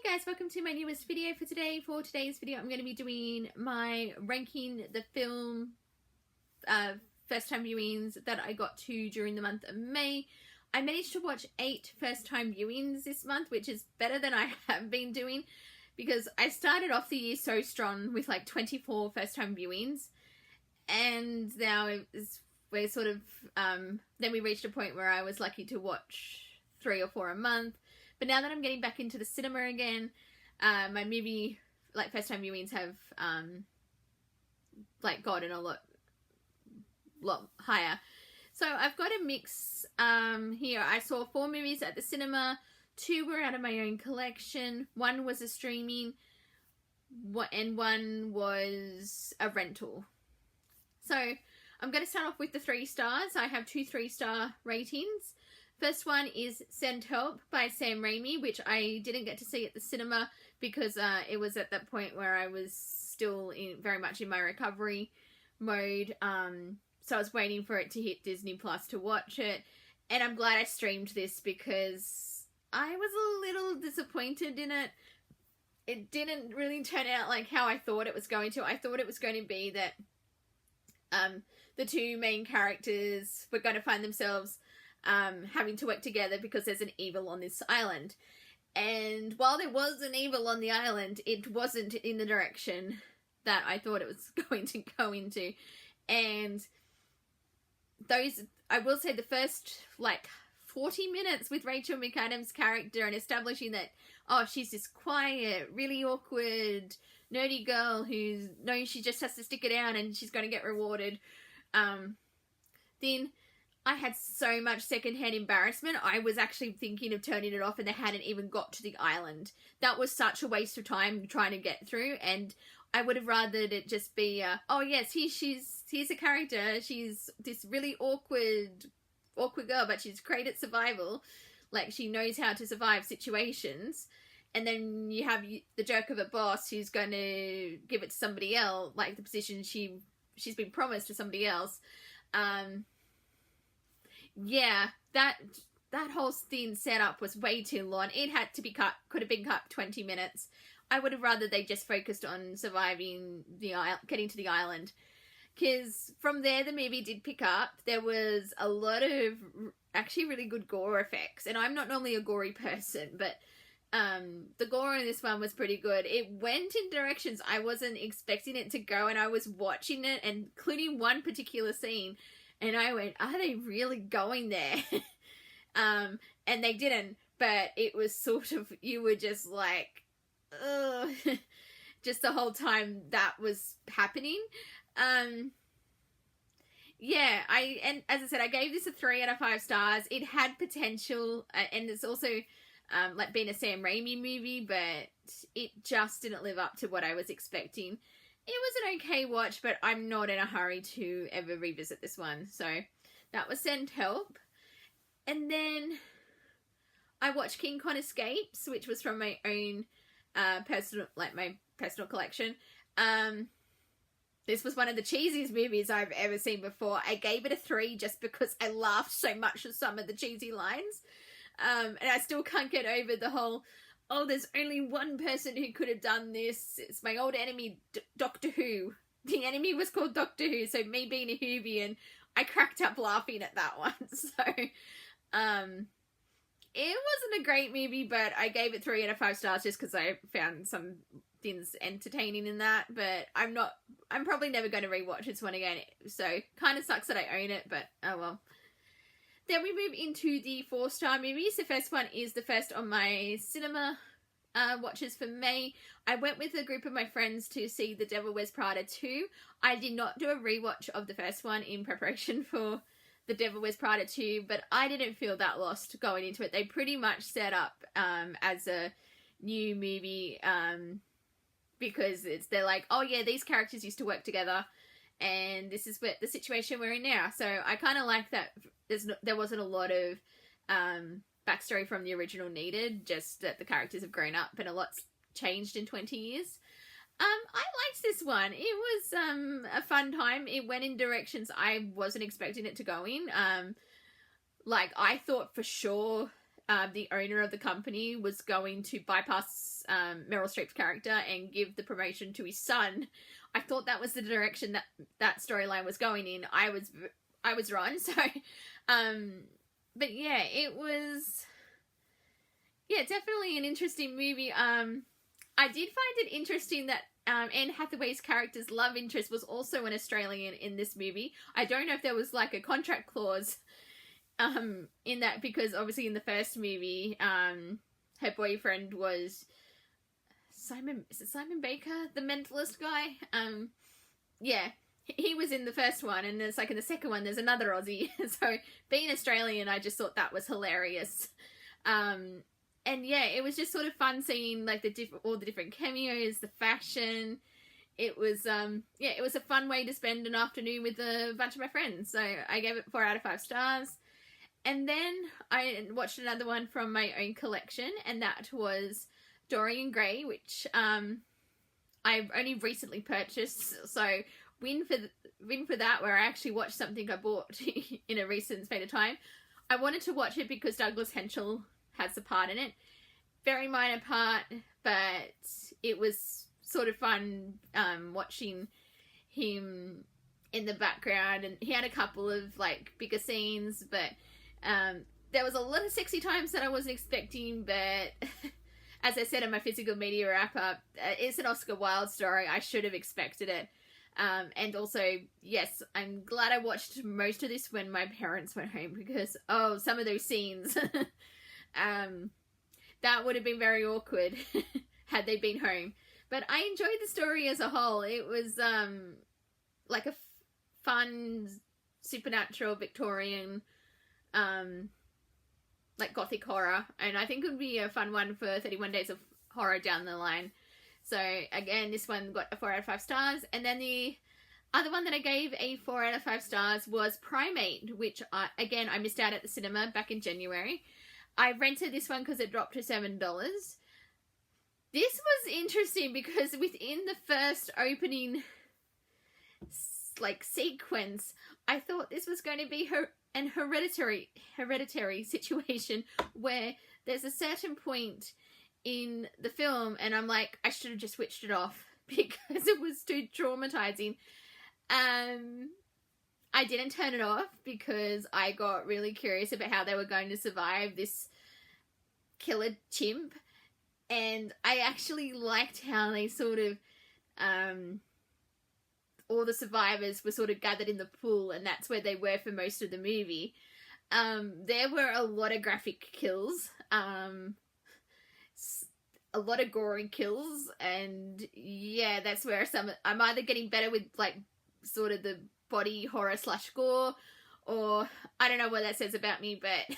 Hey guys, welcome to my newest video for today. For today's video, I'm going to be doing my ranking the film first time viewings that I got to during the month of May. I managed to watch 8 first time viewings this month, which is better than I have been doing because I started off the year so strong with like 24 first time viewings, and now we're sort of then we reached a point where I was lucky to watch 3 or 4 a month. But now that I'm getting back into the cinema again, my movie, like, first time viewings have, like, gotten a lot higher. So I've got a mix here. I saw 4 movies at the cinema. 2 were out of my own collection. 1 was a streaming, and 1 was a rental. So I'm going to start off with the 3 stars. I have 2 3-star ratings. First one is Send Help by Sam Raimi, which I didn't get to see at the cinema because it was at that point where I was still very much in my recovery mode. So I was waiting for it to hit Disney Plus to watch it. And I'm glad I streamed this because I was a little disappointed in it. It didn't really turn out like how I thought it was going to. I thought it was going to be that the 2 main characters were going to find themselves having to work together because there's an evil on this island. And while there was an evil on the island, it wasn't in the direction that I thought it was going to go into. And I will say the first, like, 40 minutes with Rachel McAdams' character and establishing that, oh, she's this quiet, really awkward, nerdy girl who knows she just has to stick it out and she's going to get rewarded. Then I had so much secondhand embarrassment. I was actually thinking of turning it off and they hadn't even got to the island. That was such a waste of time trying to get through, and I would have rathered it just be, oh yes, here's a character. She's this really awkward girl, but she's great at survival. Like, she knows how to survive situations. And then you have the jerk of a boss who's going to give it to somebody else, like the position she's been promised to somebody else. Yeah, that whole thing set up was way too long. It had to be cut, could have been cut 20 minutes. I would have rather they just focused on surviving getting to the island. Because from there, the movie did pick up. There was a lot of actually really good gore effects. And I'm not normally a gory person, but the gore in this one was pretty good. It went in directions I wasn't expecting it to go, and I was watching it, and including one particular scene, and I went, are they really going there? And they didn't, but it was sort of, you were just like, ugh, just the whole time that was happening. Yeah, and as I said, I gave this a 3 out of 5 stars. It had potential, and it's also, like, being a Sam Raimi movie, but it just didn't live up to what I was expecting. It was an okay watch, but I'm not in a hurry to ever revisit this one. So that was Send Help. And then I watched King Kong Escapes, which was from my own my personal collection. This was one of the cheesiest movies I've ever seen before. I gave it a 3 just because I laughed so much at some of the cheesy lines. And I still can't get over the whole, oh, there's only one person who could have done this. It's my old enemy, Doctor Who. The enemy was called Doctor Who, so me being a Whovian, I cracked up laughing at that one. So, it wasn't a great movie, but I gave it 3 out of 5 stars just because I found some things entertaining in that. But I'm probably never going to rewatch this one again. So, kind of sucks that I own it, but oh well. Then we move into the 4-star movies. The first one is the first on my cinema watches for May. I went with a group of my friends to see The Devil Wears Prada 2. I did not do a rewatch of the first one in preparation for The Devil Wears Prada 2, but I didn't feel that lost going into it. They pretty much set up as a new movie because they're like, oh yeah, these characters used to work together, and this is the situation we're in now. So I kind of like that there wasn't a lot of backstory from the original needed, just that the characters have grown up and a lot's changed in 20 years. I liked this one. It was a fun time. It went in directions I wasn't expecting it to go in. Like, I thought for sure the owner of the company was going to bypass Meryl Streep's character and give the promotion to his son. I thought that was the direction that storyline was going in. I was wrong. So, but yeah, it was, yeah, definitely an interesting movie. I did find it interesting that Anne Hathaway's character's love interest was also an Australian in this movie. I don't know if there was like a contract clause in that, because obviously in the first movie, her boyfriend was Simon Baker, the mentalist guy? Yeah, he was in the first one, and it's like in the second one there's another Aussie. So being Australian, I just thought that was hilarious. And yeah, it was just sort of fun seeing like all the different cameos, the fashion. It was it was a fun way to spend an afternoon with a bunch of my friends. So I gave it 4 out of 5 stars. And then I watched another one from my own collection, and that was Dorian Gray, which I've only recently purchased. So win for that, where I actually watched something I bought in a recent spate of time. I wanted to watch it because Douglas Henschel has a part in it. Very minor part, but it was sort of fun watching him in the background, and he had a couple of like bigger scenes, but there was a lot of sexy times that I wasn't expecting. But as I said in my physical media wrap up, it's an Oscar Wilde story. I should have expected it. And also, yes, I'm glad I watched most of this when my parents went home, because some of those scenes that would have been very awkward had they been home. But I enjoyed the story as a whole. It was like a fun supernatural Victorian like gothic horror, and I think it would be a fun one for 31 Days of Horror down the line. So again, this one got a 4 out of 5 stars. And then the other one that I gave a 4 out of 5 stars was Primate, which I missed out at the cinema back in January. I rented this one because it dropped to $7. This was interesting because within the first opening like sequence, I thought this was going to be an hereditary situation where there's a certain point in the film and I'm like, I should have just switched it off because it was too traumatizing. I didn't turn it off because I got really curious about how they were going to survive this killer chimp, and I actually liked how they sort of all the survivors were sort of gathered in the pool, and that's where they were for most of the movie. There were a lot of graphic kills, a lot of gory kills, and yeah, that's where I'm either getting better with like sort of the body horror / gore, or I don't know what that says about me, but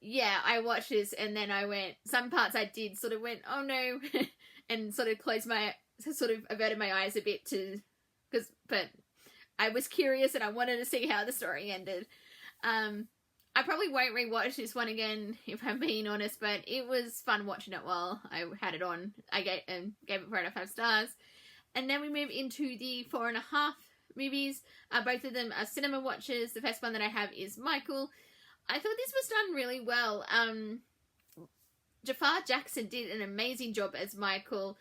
yeah, I watched this and then I went, some parts I did sort of went, oh no, and sort of averted my eyes a bit but I was curious and I wanted to see how the story ended. I probably won't rewatch this one again if I'm being honest, but it was fun watching it while I had it on. I gave it 4 out of 5 stars. And then we move into the 4.5 movies. Both of them are cinema watches. The first one that I have is Michael. I thought this was done really well. Jafar Jackson did an amazing job as Michael.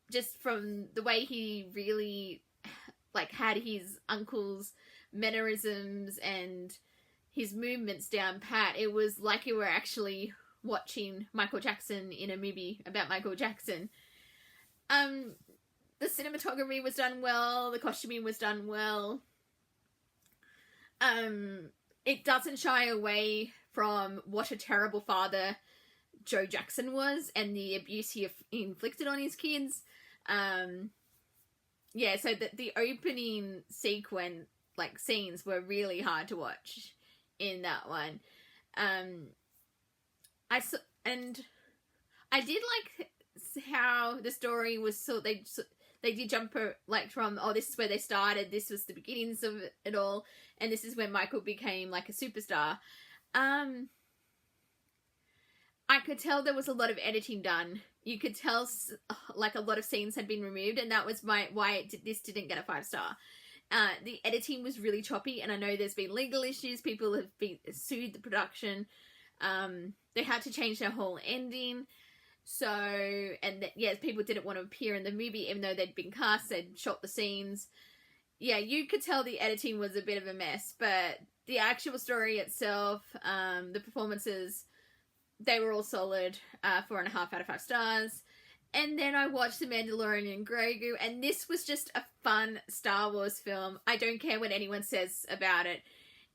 Just from the way he really like had his uncle's mannerisms and his movements down pat. It was like you were actually watching Michael Jackson in a movie about Michael Jackson. The cinematography was done well. The costuming was done well. It doesn't shy away from what a terrible father Joe Jackson was and the abuse he inflicted on his kids. Yeah, so the opening sequence, like scenes, were really hard to watch in that one. I did like how the story was they did jump like from, this is where they started, this was the beginnings of it all, and this is when Michael became like a superstar. I could tell there was a lot of editing done. You could tell like a lot of scenes had been removed, and that was why this didn't get a 5-star. The editing was really choppy, and I know there's been legal issues. People have sued the production. They had to change their whole ending. So, and people didn't want to appear in the movie, even though they'd been cast, they'd shot the scenes. Yeah, you could tell the editing was a bit of a mess, but the actual story itself, the performances, they were all solid, 4.5 out of 5 stars. And then I watched The Mandalorian and Grogu, and this was just a fun Star Wars film. I don't care what anyone says about it.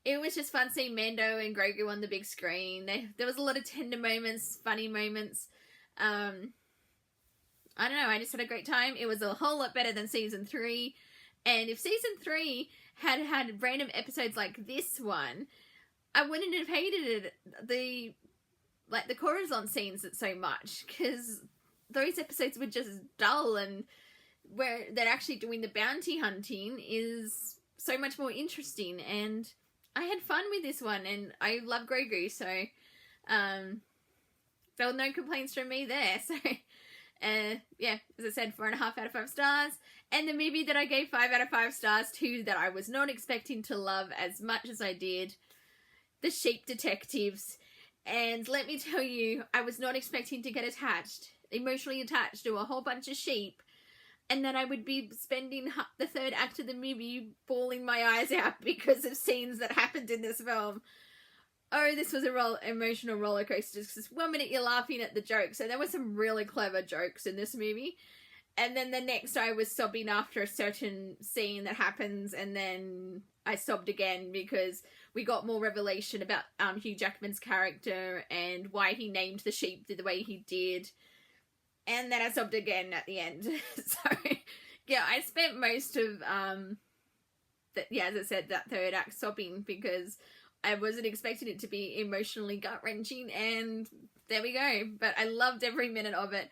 It was just fun seeing Mando and Grogu on the big screen. There was a lot of tender moments, funny moments. I don't know, I just had a great time. It was a whole lot better than Season 3. And if Season 3 had random episodes like this one, I wouldn't have hated it. The Coruscant scenes so much, because those episodes were just dull, and where they're actually doing the bounty hunting is so much more interesting, and I had fun with this one, and I love Grogu, so there were no complaints from me there. So yeah, as I said, 4.5 out of 5 stars. And the movie that I gave 5 out of 5 stars to, that I was not expecting to love as much as I did, The Sheep Detectives. And let me tell you, I was not expecting to get emotionally attached to a whole bunch of sheep, and then I would be spending the third act of the movie bawling my eyes out because of scenes that happened in this film. Oh, this was a emotional roller coaster, because 1 minute you're laughing at the jokes, and there were some really clever jokes in this movie, and then the next I was sobbing after a certain scene that happens, and then I sobbed again because we got more revelation about Hugh Jackman's character and why he named the sheep the way he did. And then I sobbed again at the end. So, yeah, I spent most of, as I said, that third act sobbing, because I wasn't expecting it to be emotionally gut-wrenching, and there we go. But I loved every minute of it.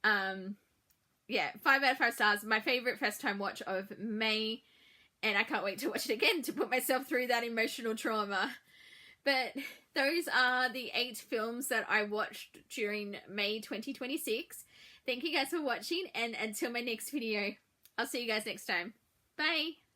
5 out of 5 stars. My favourite first-time watch of May, and I can't wait to watch it again to put myself through that emotional trauma. But those are the 8 films that I watched during May 2026. Thank you guys for watching, and until my next video, I'll see you guys next time. Bye!